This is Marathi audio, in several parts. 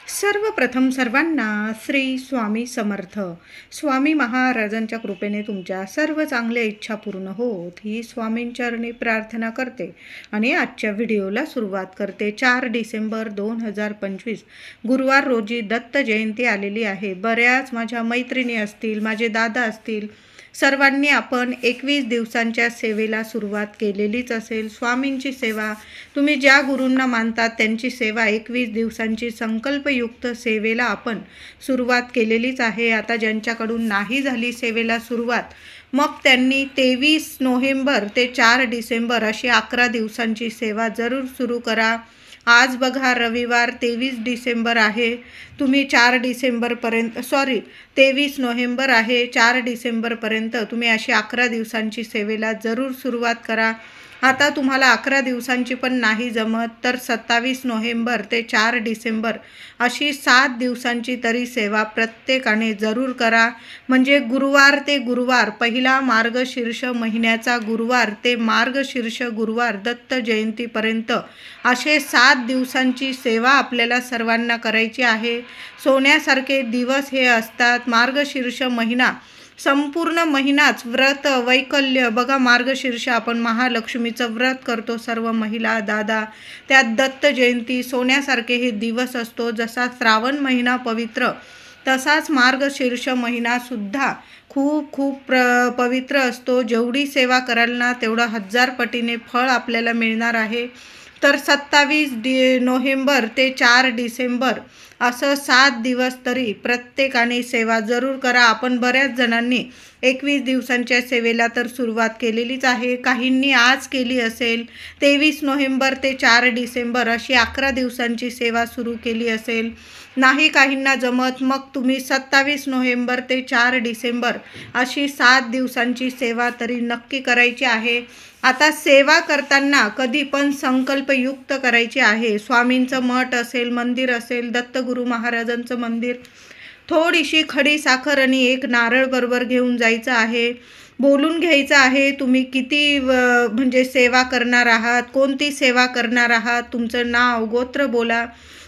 सर्वप्रथम सर्वांना श्री स्वामी समर्थ. स्वामी महाराजांच्या कृपेने तुमच्या सर्व चांगल्या इच्छा पूर्ण होत ही स्वामींचरणी प्रार्थना करते आणि आजच्या व्हिडिओला सुरुवात करते. 4 डिसेंबर 2025 गुरुवार रोजी दत्त जयंती आलेली आहे. बऱ्याच माझ्या मैत्रिणी असतील, माझे दादा असतील, सर्वांनी आपण 21 दिवसांच्या सेवेला सुरुवात केलेलीच असेल. स्वामींची सेवा, तुम्ही ज्या गुरूंना मानतात त्यांची सेवा, 21 दिवसांची संकल्पयुक्त सेवेला आपण सुरुवात केलेलीच आहे. आता ज्यांच्याकडून नाही झाली सेवेला सुरुवात, मग त्यांनी 23 नोव्हेंबर ते 4 डिसेंबर अशी 11 दिवसांची सेवा जरूर सुरू करा. आज बघा रविवार 23 डिसेंबर आहे. तुम्ही 4 डिसेंबरपर्यंत 23 नोव्हेंबर आहे, 4 डिसेंबरपर्यंत तुम्ही अशी 11 दिवसांची सेवेला जरूर सुरुवात करा. आता तुम्हाला 11 दिवसांची पण नाही जमत तर 27 नोव्हेंबर ते 4 डिसेंबर अशी 7 दिवसांची तरी सेवा प्रत्येकाने जरूर करा. म्हणजे गुरुवार ते गुरुवार, पहिला मार्गशीर्ष महिन्याचा गुरुवार ते मार्गशीर्ष गुरुवार दत्त जयंतीपर्यंत असे 7 दिवसांची सेवा आपल्याला सर्वांना करायची आहे. सोन्यासारखे दिवस हे असतात. मार्गशीर्ष महिना, संपूर्ण महिनाच व्रत वैकल्य. बघा मार्गशीर्ष आपण महालक्ष्मीचं व्रत करतो सर्व महिला दादा, त्यात दत्त जयंती सोन्यासारखे हे दिवस असतो. जसा श्रावण महिना पवित्र तसाच मार्गशीर्ष महिनासुद्धा खूप खूप पवित्र असतो. जेवढी सेवा कराल ना तेवढं 1000 पटीने फळ आपल्याला मिळणार आहे. तर 27 नोव्हेंबर ते 4 डिसेंबर असं 7 दिवस तरी प्रत्येकाने सेवा जरूर करा. आपण बऱ्याच जणांनी 21 दिवसांच्या सेवेला तर सुरुवात केलेलीच आहे. काहींनी आज केली असेल. 23 नोव्हेंबर ते 4 डिसेंबर अशी 11 दिवसांची सेवा सुरू केली असेल. नाही काहींना जमत, मग तुम्ही 27 नोव्हेंबर ते 4 डिसेंबर अशी 7 दिवसांची सेवा तरी नक्की करायची आहे. आता सेवा करताना कधी पण संकल्पयुक्त करायची आहे. स्वामींचं मठ असेल, मंदिर असेल, दत्तगुरू महाराजांचं मंदिर, थोडीशी खडी साखर आणि एक नारळ बरोबर घेऊन जायचं आहे. बोलून घ्यायचं आहे तुम्ही किती म्हणजे सेवा करणार आहात, कोणती सेवा करणार आहात. तुमचं नाव गोत्र बोला.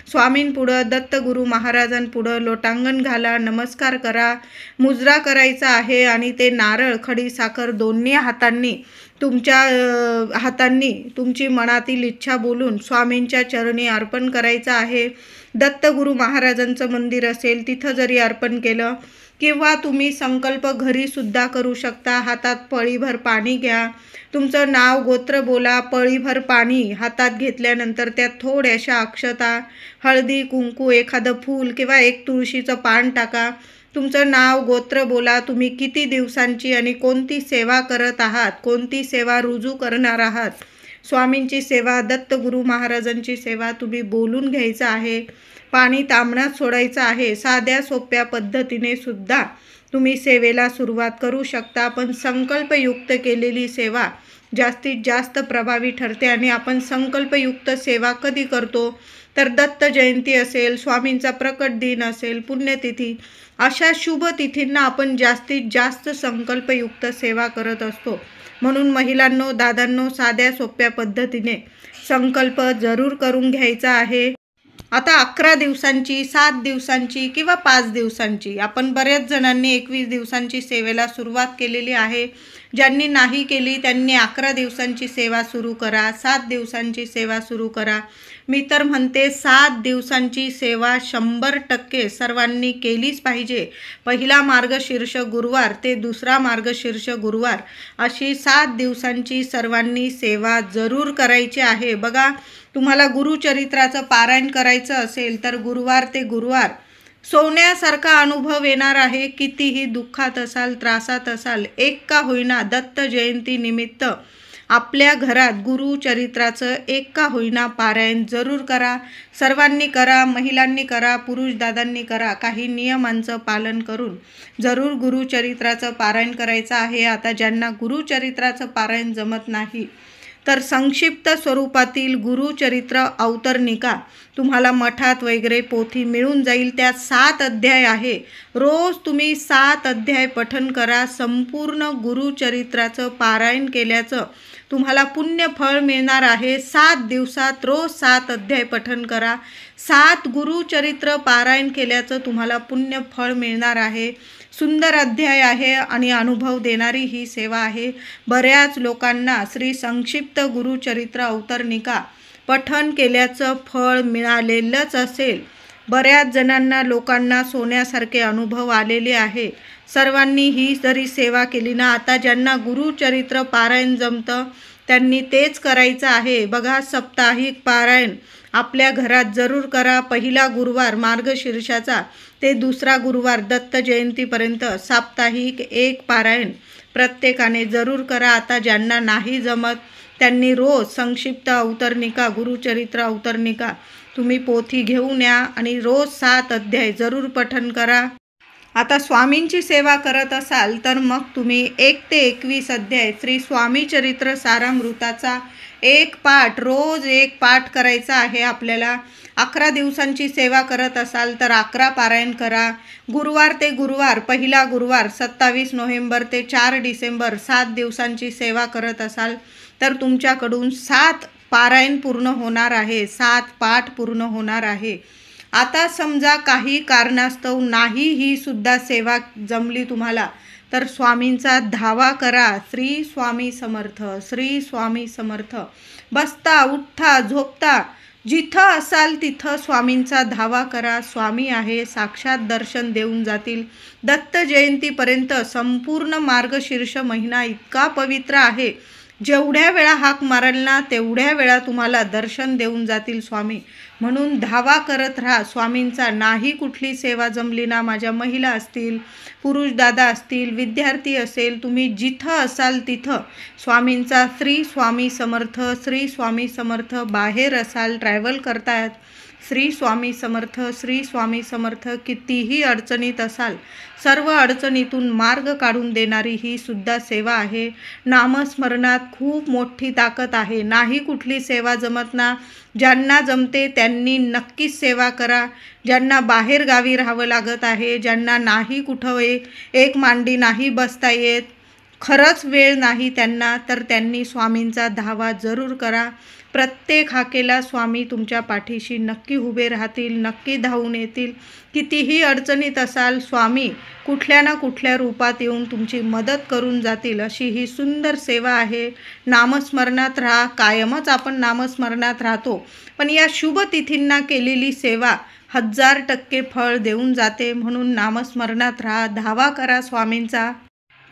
स्वामींपुढं, दत्तगुरू महाराजांपुढं लोटांगण घाला, नमस्कार करा, मुजरा करायचा आहे आणि ते नारळ खडी साखर दोन्ही हातांनी हातांनी तुमची मनातील इच्छा बोलून स्वामींच्या चरणी अर्पण करायचं आहे. दत्तगुरू महाराजांचं मंदिर असेल तिथं जरी अर्पण केलं, किंवा तुम्ही संकल्प घरीसुद्धा करू शकता. हातात पळीभर पाणी घ्या, तुमचं नाव गोत्र बोला, पळीभर पाणी हातात घेतल्यानंतर त्यात थोड्याशा अक्षता, हळदी कुंकू, एखादं फूल किंवा एक तुळशीचं पान टाका. तुमचं नाव गोत्र बोला, तुम्ही किती दिवसांची आणि कोणती सेवा करत आहात, कोणती सेवा रुजू करणार आहात. स्वामींची सेवा, दत्तगुरू महाराजांची सेवा तुम्ही बोलून घ्यायचं आहे. पाणी तांबण्यात सोडायचं आहे. साध्या सोप्या पद्धतीने सुद्धा तुम्ही सेवेला सुरुवात करू शकता. पण संकल्पयुक्त केलेली सेवा जास्तीत जास्त प्रभावी ठरते. आणि आपण संकल्पयुक्त सेवा कधी करतो तर दत्त जयंती असेल, स्वामींचा प्रकट दिन असेल, पुण्यतिथी, अशा शुभ तिथींना आपण जास्तीत जास्त संकल्पयुक्त सेवा करत असतो. म्हणून महिलांनो, दादांनो, साध्या सोप्या पद्धतीने संकल्प जरूर करून घ्यायचा आहे. आता 11 दिवसांची, 7 दिवसांची किंवा 5 दिवसांची, आपण बऱ्याच जणांनी 21 दिवसांची सेवेला सुरुवात केलेली आहे. ज्यांनी नाही केली त्यांनी 11 दिवसांची सेवा सुरू करा, 7 दिवसांची सेवा सुरू करा. मी तर म्हणते 7 दिवसांची सेवा 100% सर्वांनी केलीच पाहिजे. पहिला मार्गशीर्ष गुरुवार ते दुसरा मार्गशीर्ष गुरुवार अशी 7 दिवसांची सर्वांनी सेवा जरूर करायची आहे. बघा, तुम्हाला गुरुचरित्राचं पारायण करायचं असेल तर गुरुवार ते गुरुवार सोन्यासारखा अनुभव येणार आहे. कितीही दुःखात असाल, त्रासात असाल, एक का होईना दत्त जयंती निमित्त आपल्या घरात गुरुचरित्राचं एक का होईना पारायण जरूर करा. सर्वांनी करा, महिलांनी करा, पुरुष दादांनी करा. काही नियमांचं पालन करून जरूर गुरुचरित्राचं पारायण करायचं आहे. आता ज्यांना गुरुचरित्राचं पारायण जमत नाही तर संक्षिप्त स्वरूपातील गुरुचरित्र अवतरणिका तुम्हाला मठात वगैरे पोथी मिळून जाईल. त्यात 7 अध्याय आहे. रोज तुम्ही 7 अध्याय पठण करा. संपूर्ण गुरुचरित्राचं पारायण केल्याचं तुम्हाला पुण्य फळ मिळणार आहे. 7 दिवसात रोज 7 अध्याय पठण करा. 7 गुरुचरित्र पारायण केल्याचं तुम्हाला पुण्य फळ मिळणार आहे. सुंदर अध्याय आहे आणि अनुभव देणारी ही सेवा आहे. बऱ्याच लोकांना श्री संक्षिप्त गुरुचरित्र अवतरणिका पठण केल्याचं फळ मिळालेलंच असेल. बऱ्याच जणांना लोकांना सोन्यासारखे अनुभव आलेले आहे. सर्वांनी ही जरी सेवा केली ना, आता ज्यांना गुरुचरित्र पारायण जमतं त्यांनी तेच करायचं आहे. बघा, साप्ताहिक पारायण आपल्या घरात जरूर करा. पहिला गुरुवार मार्गशीर्षाचा ते दुसरा गुरुवार दत्त जयंतीपर्यंत साप्ताहिक 1 पारायण प्रत्येकाने जरूर करा. आता ज्यांना नाही जमत त्यांनी रोज संक्षिप्त अवतरणिका गुरुचरित्र अवतरणिका तुम्ही पोथी घेऊन या आणि रोज 7 अध्याय जरूर पठण करा. आता स्वामींची सेवा करत असाल तर मग तुम्ही 1 ते 21 अध्याय श्री स्वामी चरित्र सारामृताचा 1 पाठ रोज 1 पाठ करायचा आहे आपल्याला. 11 दिवसांची सेवा करत असाल तर 11 पारायण करा. गुरुवार ते गुरुवार, पहिला गुरुवार 27 नोव्हेंबर ते 4 डिसेंबर 7 दिवसांची सेवा करत असाल तर तुमच्याकडून 7 पारायण पूर्ण होणार आहे, 7 पाठ पूर्ण होणार आहे. आता समजा काही कारणास्तव नाही ही सुद्धा सेवा जमली तुम्हाला तर स्वामींचा धावा करा. श्री स्वामी समर्थ, श्री स्वामी समर्थ. बसता उठता झोपता जिथं असाल तिथं स्वामींचा धावा करा. स्वामी आहे, साक्षात दर्शन देऊन जातील. दत्त जयंतीपर्यंत संपूर्ण मार्गशीर्ष महिना इतका पवित्र आहे. जेवढ्या वेळा हाक माराल ना तेवढ्या वेळा तुम्हाला दर्शन देऊन जातील स्वामी. म्हणून धावा करत राहा स्वामींचा. नाही कुठली सेवा जमली ना, माझ्या महिला असतील, पुरुष दादा असतील, विद्यार्थी असेल, तुम्ही जिथं असाल तिथं स्वामींचा श्री स्वामी समर्थ, श्री स्वामी समर्थ. बाहेर असाल, ट्रॅव्हल करतायत, श्री स्वामी समर्थ, श्री स्वामी समर्थ. कितीही अडचणीत असाल, सर्व अडचणीतून मार्ग काढून देणारी ही सुद्धा सेवा आहे. नामस्मरणात खूप मोठी ताकद आहे. नाही कुठली सेवा जमत ना, ज्यांना जमते त्यांनी नक्कीच सेवा करा. ज्यांना बाहेर गावी राहावं लागत आहे, ज्यांना नाही कुठं एक मांडी नाही बसता येत, खरंच वेळ नाही त्यांना, तर त्यांनी स्वामींचा धावा जरूर करा. प्रत्येक हाकेला स्वामी तुमच्या पाठीशी नक्की उभे राहतील, नक्की धावून येतील. कितीही अडचणीत असाल, स्वामी कुठल्या ना कुठल्या रूपात येऊन तुमची मदत करून जातील. अशी ही सुंदर सेवा आहे. नामस्मरणात राहा. कायमच आपण नामस्मरणात राहतो, पण या शुभ तिथींना केलेली सेवा 1000% फळ देऊन जाते. म्हणून नामस्मरणात राहा, धावा करा स्वामींचा.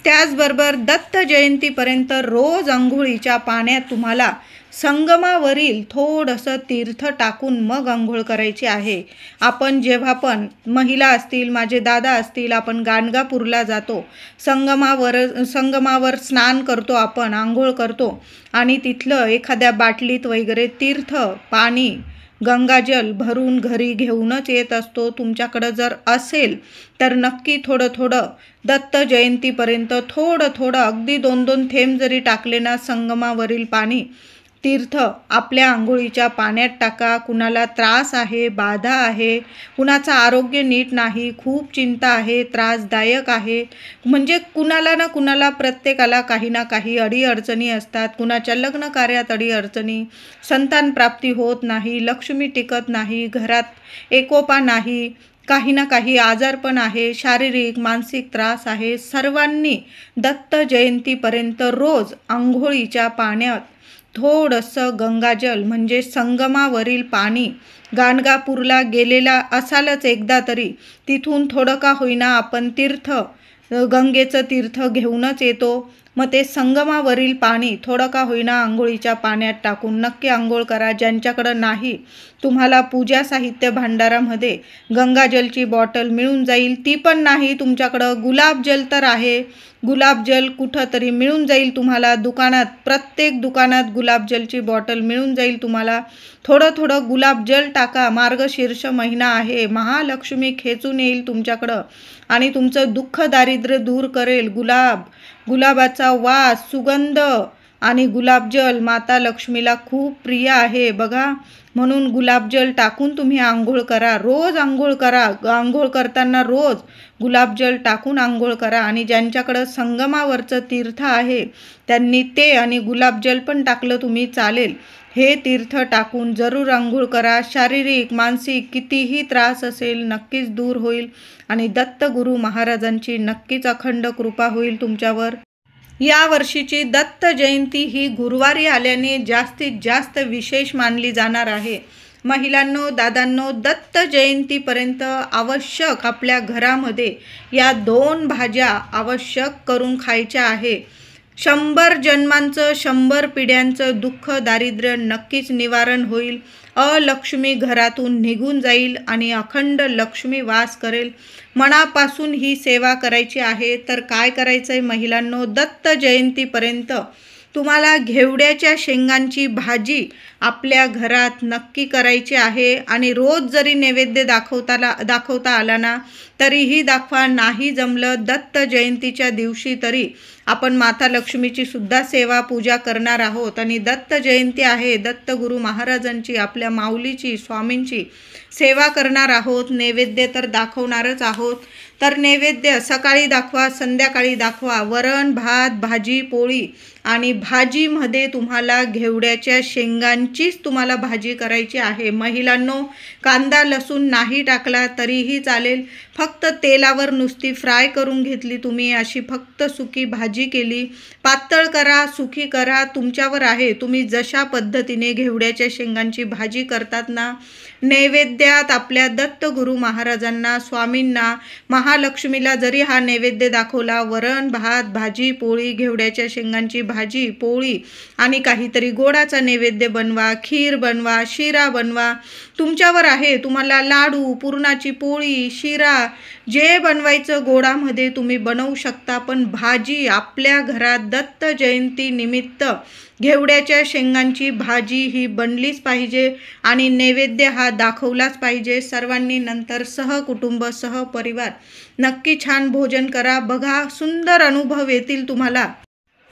त्याचबरोबर दत्त जयंतीपर्यंत रोज अंघोळीच्या पाण्यात तुम्हाला संगमावरील थोडंसं तीर्थ टाकून मग अंघोळ करायची आहे. आपण जेव्हा पण महिला असतील, माझे दादा असतील, आपण गाणगापूरला जातो, संगमावर स्नान करतो, आपण आंघोळ करतो आणि तिथलं एखाद्या बाटलीत वगैरे तीर्थ पाणी गंगाजल भरून घरी घेऊनच येत असतो. तुमच्याकडं जर असेल तर नक्की थोडं थोडं दत्त जयंतीपर्यंत थोडं थोडं अगदी 2-2 थेंब जरी टाकले ना, संगमावरील पाणी तीर्थ आपल्या आंघोळीच्या पाण्यात टाका. कुणाला त्रास आहे, बाधा आहे, कुणाचं आरोग्य नीट नाही, खूप चिंता आहे, त्रासदायक आहे, म्हणजे कुणाला ना कुणाला प्रत्येकाला काही ना काही अडीअडचणी असतात. कुणाच्या लग्न कार्यात अडीअडचणी, संतान प्राप्ती होत नाही, लक्ष्मी टिकत नाही, घरात एकोपा नाही, काही ना काही आजारपण आहे, शारीरिक मानसिक त्रास आहे. सर्वांनी दत्त जयंतीपर्यंत रोज आंघोळीच्या पाण्यात थोडंसं गंगाजल म्हणजे संगमावरील पाणी, गाणगापूरला गेलेला असालच एकदा तरी, तिथून थोडं का होईना आपण तीर्थ गंगेचं तीर्थ घेऊनच येतो. मग ते संगमावरील पाणी थोडं का होईना आंघोळीच्या पाण्यात टाकून नक्की आंघोळ करा. ज्यांच्याकडं नाही, तुम्हाला पूजा साहित्य भांडारामध्ये गंगाजलची बॉटल मिळून जाईल. ती पण नाही तुमच्याकडं, गुलाबजल तर आहे, गुलाबजल कुठं तरी मिळून जाईल तुम्हाला दुकानात. प्रत्येक दुकानात गुलाबजलची बॉटल मिळून जाईल तुम्हाला. थोडं थोडं गुलाबजल टाका. मार्गशीर्ष महिना आहे, महालक्ष्मी खेचून येईल तुमच्याकडं आणि तुमचं दुःख दारिद्र्य दूर करेल. गुलाबाचा वास, सुगंध आणि गुलाबजल माता लक्ष्मीला खूप प्रिय आहे. बघा, म्हणून गुलाबजल टाकून तुम्ही आंघोळ करा, रोज आंघोळ करा. आंघोळ करताना रोज गुलाबजल टाकून आंघोळ करा. आणि ज्यांच्याकडं संगमावरचं तीर्थ आहे त्यांनी ते आणि गुलाबजल पण टाकलं तुम्ही चालेल. हे तीर्थ टाकून जरूर आंघोळ करा. शारीरिक मानसिक कितीही त्रास असेल नक्कीच दूर होईल आणि दत्त गुरु महाराजांची नक्कीच अखंड कृपा होईल तुमच्यावर. या वर्षीची दत्त जयंती ही गुरुवारी आल्याने जास्तीत जास्त विशेष मानली जाणार आहे. महिलांनो, दादांनो, दत्त जयंतीपर्यंत आवश्यक आपल्या घरामध्ये या 2 भाज्या आवश्यक करून खायच्या आहे. 100 जन्मांचं 100 पिढ्यांचं दुःख दारिद्र्य नक्कीच निवारण होईल. अलक्ष्मी घरातून निघून जाईल आणि अखंड लक्ष्मी वास करेल. मनापासून ही सेवा करायची आहे. तर काय करायचं आहे महिलांनो, दत्त जयंतीपर्यंत तुम्हाला घेवड्याच्या शेंगांची भाजी आपल्या घरात नक्की करायची आहे. आणि रोज जरी नैवेद्य दाखवता आला ना तरीही दाखवा. नाही जमलं दत्त जयंतीच्या दिवशी तरी आपण माता लक्ष्मीची सुद्धा सेवा पूजा करणार आहोत. आणि दत्त जयंती आहे, दत्त गुरु महाराजांची, आपल्या माऊलीची, स्वामींची सेवा करणार आहोत. नैवेद्य तर दाखवणारच आहोत. तर नैवेद्य सकाळी दाखवा, संध्याकाळी दाखवा. वरण भात, भाजी पोळी. आणि भाजीमध्ये तुम्हाला घेवड्याच्या शेंगांचीच तुम्हाला भाजी करायची आहे. महिलांनो, कांदा लसूण नाही टाकला तरीही चालेल. फक्त तेलावर नुसती फ्राय करून घेतली तुम्ही, अशी फक्त सुकी भाजी केली. पातळ करा, सुकी करा, तुमच्यावर आहे. तुम्ही जशा पद्धतीने घेवड्याच्या शेंगांची भाजी करतात ना, नैवेद्यात आपल्या दत्त गुरु महाराजांना, स्वामींना, महालक्ष्मीला जरी हा नैवेद्य दाखवला, वरण भात, भाजी पोळी, घेवड्याच्या शेंगांची भाजी पोळी आणि काहीतरी गोडाचा नैवेद्य बनवा, खीर बनवा, शिरा बनवा, तुमच्यावर आहे. तुम्हाला लाडू, पुरणाची पोळी, शिरा जे बनवायचं गोडामध्ये तुम्ही बनवू शकता. पण भाजी आपल्या घरात दत्त जयंती निमित्त घेवड्याच्या शेंगांची भाजी ही बनलीच पाहिजे आणि नैवेद्य हा दाखवलाच पाहिजे. सर्वांनी नंतर सहकुटुंब सहपरिवार नक्की छान भोजन करा. बघा, सुंदर अनुभव येतील तुम्हाला.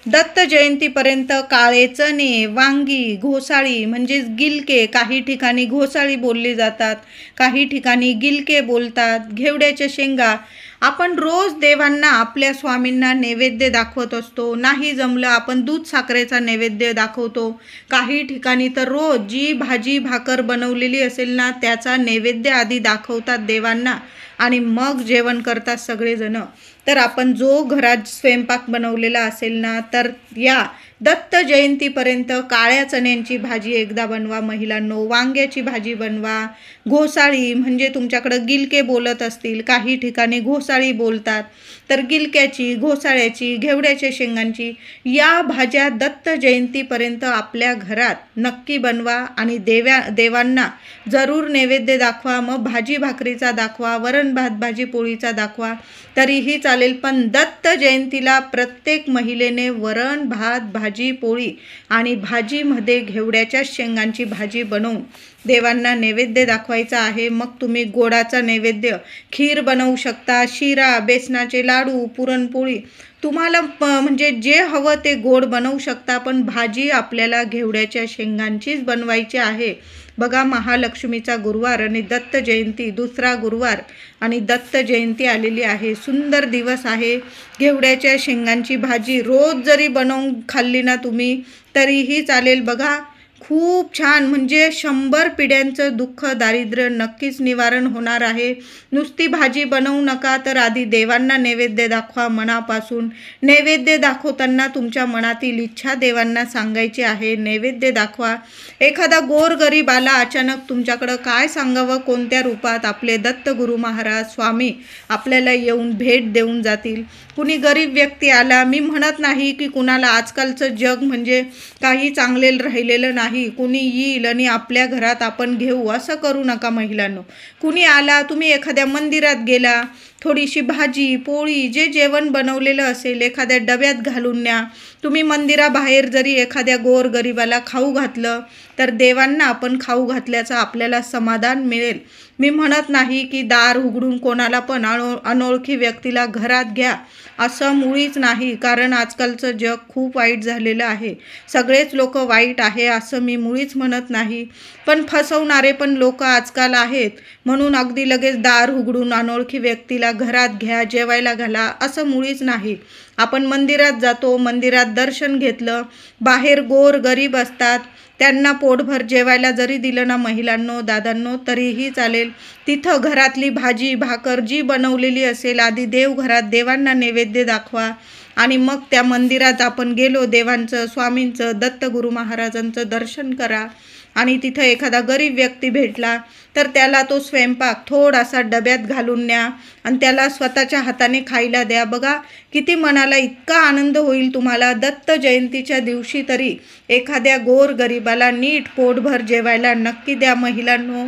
दत्त जयंतीपर्यंत काळे चणे, वांगी, घोसाळी म्हणजेच गिलके, काही ठिकाणी घोसाळी बोलली जातात, काही ठिकाणी गिलके बोलतात, घेवड्याच्या शेंगा आपण रोज देवांना, आपल्या स्वामींना नैवेद्य दाखवत असतो. नाही जमलं आपण दूध साखरेचा नैवेद्य दाखवतो. काही ठिकाणी तर रोज जी भाजी भाकर बनवलेली असेल ना त्याचा नैवेद्य आधी दाखवतात देवांना आणि मग जेवण करतात सगळेजण. तर आपण जो घरात स्वयंपाक बनवलेला असेल ना तर या दत्त जयंतीपर्यंत काळ्या चण्यांची भाजी एकदा बनवा महिलांनो, वांग्याची भाजी बनवा, घोसाळी म्हणजे तुमच्याकडं गिलके बोलत असतील, काही ठिकाणी घोसाळी बोलतात, तर गिलक्याची, घोसाळ्याची, घेवड्याच्या शेंगांची या भाज्या दत्त जयंतीपर्यंत आपल्या घरात नक्की बनवा आणि देवांना जरूर नैवेद्य दाखवा. मग भाजी भाकरीचा दाखवा, वरण भात भाजी पोळीचा दाखवा तरीही चालेल. पण दत्त जयंतीला प्रत्येक महिलेने वरण भात भाजी पोळी आणि भाजीमध्ये घेवड्याच्या शेंगांची भाजी बनवून देवांना नैवेद्य दाखवायचा आहे. मग तुम्ही गोडाचा नैवेद्य खीर बनवू शकता, शिरा, बेसनाचे लाडू, पुरणपोळी, तुम्हाला म्हणजे जे हवं ते गोड बनवू शकता. पण भाजी आपल्याला घेवड्याच्या शेंगांचीच बनवायची आहे. बघा, महालक्ष्मीचा गुरुवार आणि दत्त जयंती दुसरा गुरुवार आणि दत्त जयंती आलेली आहे. सुंदर दिवस आहे. घेवड्याच्या शेंगांची भाजी रोज जरी बनवून खाल्ली ना तुम्ही तरीही चालेल. बघा, खूप छान, म्हणजे 100 पिढ्यांचं दुःख दारिद्र्य नक्कीच निवारण होणार आहे. नुसती भाजी बनवू नका, तर आधी देवांना नैवेद्य दाखवा मनापासून. नैवेद्य दाखवताना तुमच्या मनातील इच्छा देवांना सांगायची आहे. नैवेद्य दाखवा. एखादा गोरगरीब आला अचानक तुमच्याकडं, काय सांगावं, कोणत्या रूपात आपले दत्त गुरु महाराज स्वामी आपल्याला येऊन भेट देऊन जातील. कुणी गरीब व्यक्ती आला, मी म्हणत नाही की कुणाला, आजकालचं जग म्हणजे काही चांगले राहिलेलं नाही. कुणी येईल आणि आपल्या घरात आपण घेऊ असं करू नका महिलांनो. कुणी आला, तुम्ही एखाद्या मंदिरात गेला, थोडीशी भाजी पोळी जे जेवण बनवलेलं असेल एखाद्या डब्यात घालून न्या. तुम्ही मंदिराबाहेर जरी एखाद्या गोरगरिबाला खाऊ घातलं तर देवांना आपण खाऊ घातल्याचं आपल्याला समाधान मिळेल. मी म्हणत नाही की दार उघडून कोणाला पण अनोळखी व्यक्तीला घरात घ्या, असं मुळीच नाही. कारण आजकालचं जग खूप वाईट झालेलं आहे. सगळेच लोक वाईट आहे असं मी मुळीच म्हणत नाही, पण फसवणारे पण लोक आजकाल आहेत. म्हणून अगदी लगेच दार उघडून अनोळखी व्यक्तीला घरात घ्या, जेवायला घाला असं मुळीच नाही. आपण मंदिरात जातो, मंदिरात दर्शन घेतलं, बाहेर गोर गरीब असतात, त्यांना पोटभर जेवायला जरी दिलं ना महिलांनो दादांनो तरीही चालेल. तिथं घरातली भाजी भाकर जी बनवलेली असेल आधी देवघरात देवांना नैवेद्य दाखवा आणि मग त्या मंदिरात आपण गेलो, देवांचं स्वामींचं दत्तगुरू महाराजांचं दर्शन करा आणि तिथं एखादा गरीब व्यक्ती भेटला तर त्याला तो स्वयंपाक थोडासा डब्यात घालून न्या आणि त्याला स्वतःच्या हाताने खायला द्या. बघा किती मनाला इतका आनंद होईल तुम्हाला. दत्त जयंतीच्या दिवशी तरी एखाद्या गोरगरिबाला नीट पोटभर जेवायला नक्की द्या महिलांनो.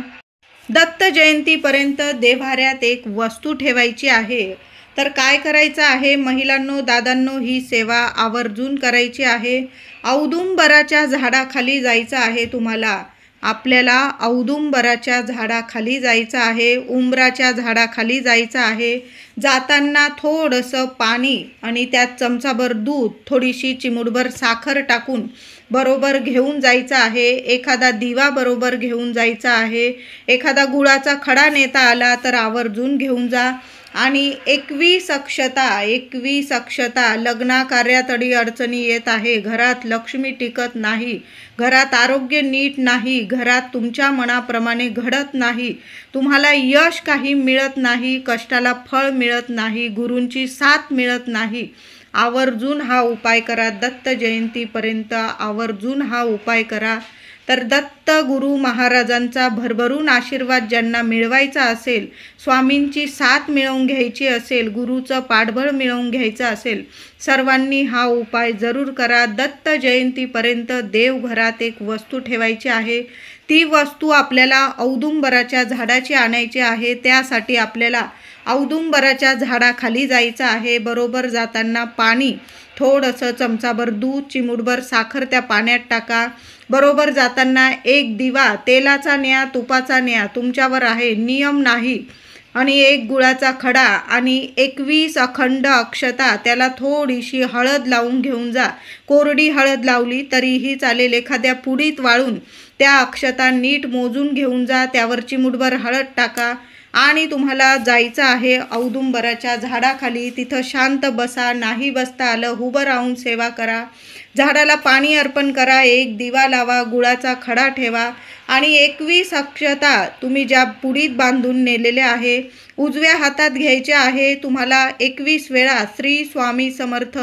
दत्त जयंतीपर्यंत देव्हाऱ्यात एक वस्तू ठेवायची आहे. तर काय करायचं आहे महिलांनो दादांनो, ही सेवा आवर्जून करायची आहे. औदुंबराच्या झाडाखाली जायचं आहे तुम्हाला. आपल्याला औदुंबराच्या झाडाखाली जायचं आहे, उंबराच्या झाडाखाली जायचं आहे. जाताना थोडंसं पाणी आणि त्यात चमचाभर दूध, थोडीशी चिमूटभर साखर टाकून बरोबर घेऊन जायचं आहे. एखादा दिवा बरोबर घेऊन जायचा आहे. एखादा गुळाचा खडा नेता आला तर आवर्जून घेऊन जा. आणि 21 अक्षता. लग्नाकार्यात अडचणी येत आहे, घरात लक्ष्मी टिकत नाही, घरात आरोग्य नीट नाही, घरात तुमच्या मनाप्रमाणे घडत नाही, तुम्हाला यश काही मिळत नाही, कष्टाला फळ मिळत नाही, गुरूंची साथ मिळत नाही. आवर्जून हा उपाय करा. दत्त जयंतीपर्यंत आवर्जून हा उपाय करा. तर दत्त गुरु महाराजांचा भरभरून आशीर्वाद ज्यांना मिळवायचा असेल, स्वामींची साथ मिळवून घ्यायची असेल, गुरुचं पाठबळ मिळवून घ्यायचं असेल, सर्वांनी हा उपाय जरूर करा. दत्त जयंतीपर्यंत देवघरात एक वस्तू ठेवायची आहे. ती वस्तू आपल्याला औदुंबराच्या झाडाची आणायची आहे. त्यासाठी आपल्याला औदुंबराच्या झाडाखाली जायचं आहे. बरोबर जाताना पाणी, थोडंसं चमचाभर दूध, चिमूटभर साखर त्या पाण्यात टाका. बरोबर जाताना एक दिवा तेलाचा न्या, तुपाचा न्या, तुमच्यावर आहे, नियम नाही. आणि एक गुळाचा खडा आणि 21 अखंड अक्षता, त्याला थोडीशी हळद लावून घेऊन जा. कोरडी हळद लावली तरीही चालेल. एखाद्या पुडीत वाळून त्या अक्षता नीट मोजून घेऊन जा. त्यावर चिमूटभर हळद टाका आणि तुम्हाला जायचं आहे औदुंबराच्या झाडाखाली. तिथं शांत बसा, नाही बसता आलं उभं राहून सेवा करा. झाडाला पाणी अर्पण करा, एक दिवा लावा, गुळाचा खडा ठेवा आणि 21 अक्षता तुम्ही ज्या पुडीत बांधून नेलेल्या आहे उजव्या हातात घ्यायच्या आहे. तुम्हाला 21 वेळा श्री स्वामी समर्थ,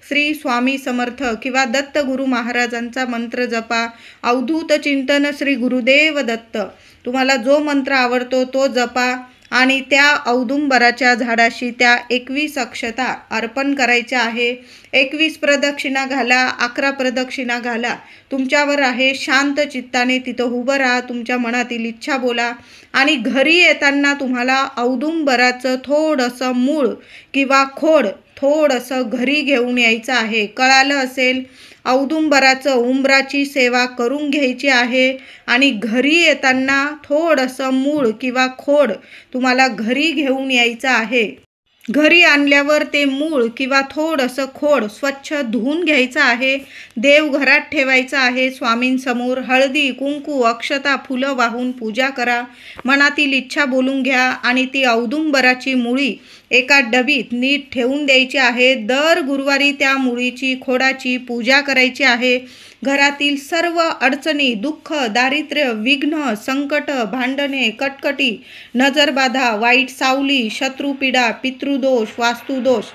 श्री स्वामी समर्थ किंवा दत्त गुरु महाराजांचा मंत्र जपा. अवधूत चिंतन श्री गुरुदेव दत्त, तुम्हाला जो मंत्र आवडतो तो जपा आणि त्या औदुंबराच्या झाडाशी त्या 21 अक्षता अर्पण करायच्या आहे. 21 प्रदक्षिणा घाला, 11 प्रदक्षिणा घाला. तुमच्यावर आहे, शांत चित्ताने तिथं उभं राहा, तुमच्या मनातील इच्छा बोला आणि घरी येताना तुम्हाला औदुंबराचं थोडंसं मूळ किंवा खोड थोडंसं घरी घेऊन यायचं आहे. कळालं असेल? औदुंबराचं उंबराची सेवा करून घ्यायची आहे आणि घरी येताना थोडंसं मूळ किंवा खोड तुम्हाला घरी घेऊन यायचं आहे. घरी आणल्यावर ते मूळ किंवा थोडंसं खोड स्वच्छ धुवून घ्यायचं आहे. देवघरात ठेवायचं आहे. स्वामींसमोर हळदी कुंकू अक्षता फुलं वाहून पूजा करा. मनातील इच्छा बोलून घ्या आणि ती औदुंबराची मुळी एका डबीत नीट ठेवून द्यायची आहे. दर गुरुवारी त्या मुळीची खोडाची पूजा करायची आहे. घरातील सर्व अडचणी, दुःख, दारिद्र्य, विघ्न, संकट, भांडणे, कटकटी, नजरबाधा, वाईट सावली, शत्रुपीडा, पितृदोष, वास्तुदोष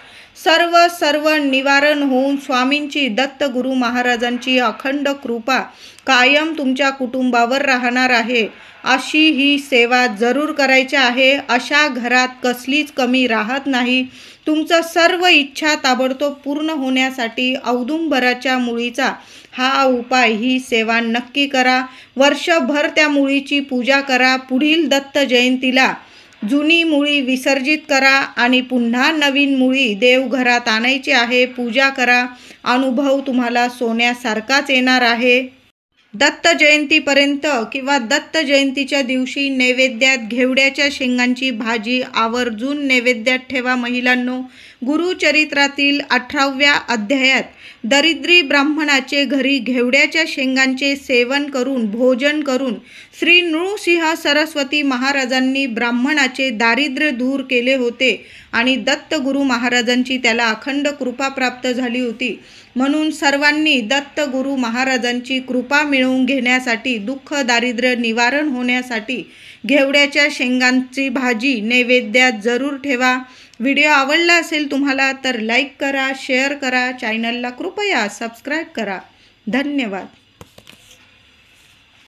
सर्व निवारण होऊन स्वामींची दत्त गुरु महाराजांची अखंड कृपा कायम तुमच्या कुटुंबावर राहणार आहे. अशी ही सेवा जरूर करायची आहे. अशा घरात कसलीच कमी राहत नाही. तुमचं सर्व इच्छा ताबडतोब पूर्ण होण्यासाठी औदुंबराच्या मुळीचा हा उपाय, ही सेवा नक्की करा. वर्षभर त्या मुळीची पूजा करा. पुढील दत्त जयंतीला जुनी मुळी विसर्जित करा आणि पुन्हा नवीन मुळी देवघरात आणायची आहे. पूजा करा. अनुभव तुम्हाला सोन्यासारखाच येणार आहे. दत्त जयंतीपर्यंत किंवा दत्त जयंतीच्या दिवशी नैवेद्यात घेवड्याच्या शेंगांची भाजी आवर्जून नैवेद्यात ठेवा. महिलांनो, गुरुचरित्रातील 18व्या अध्यायात दरिद्री ब्राह्मणाचे घरी घेवड्याच्या शेंगांचे सेवन करून भोजन करून श्री नृसिंह सरस्वती महाराजांनी ब्राह्मणाचे दारिद्र्य दूर केले होते आणि दत्त गुरु महाराजांची त्याला अखंड कृपा प्राप्त झाली होती. म्हणून सर्वांनी दत्त गुरु महाराजांची कृपा मिळवून घेण्यासाठी, दुःख दारिद्र्य निवारण होण्यासाठी घेवड्याच्या शेंगांची भाजी नैवेद्यात जरूर ठेवा. व्हिडिओ आवडला असेल तुम्हाला तर लाईक करा, शेअर करा, चॅनलला कृपया सबस्क्राईब करा. धन्यवाद.